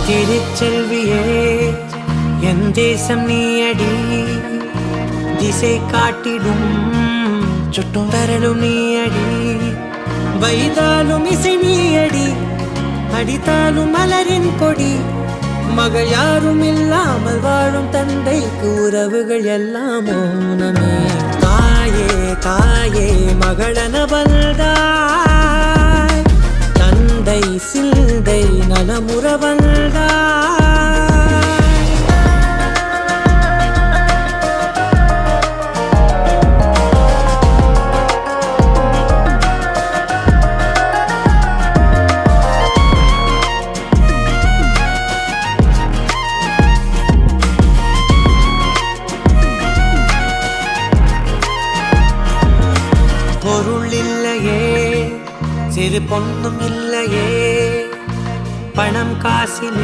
திருச்செல்வியே என் தேசம் நீயடி, திசை காட்டிடும் சுட்டும் வரலும் நீயடி, வைதாலும் இசை நீயடி, அடித்தாலும் மலரின் கொடி, மகள் யாரும் இல்லாமல் வாழும் தந்தைக்கு உறவுகள் எல்லாம் மௌனமே. தாயே தாயே மகளன வந்தாய், தந்தை சிந்தை நலமுற வந்தாய். பொருள் இல்லையே, சிறு பொண்ணும் இல்லையே, பணம் காசில்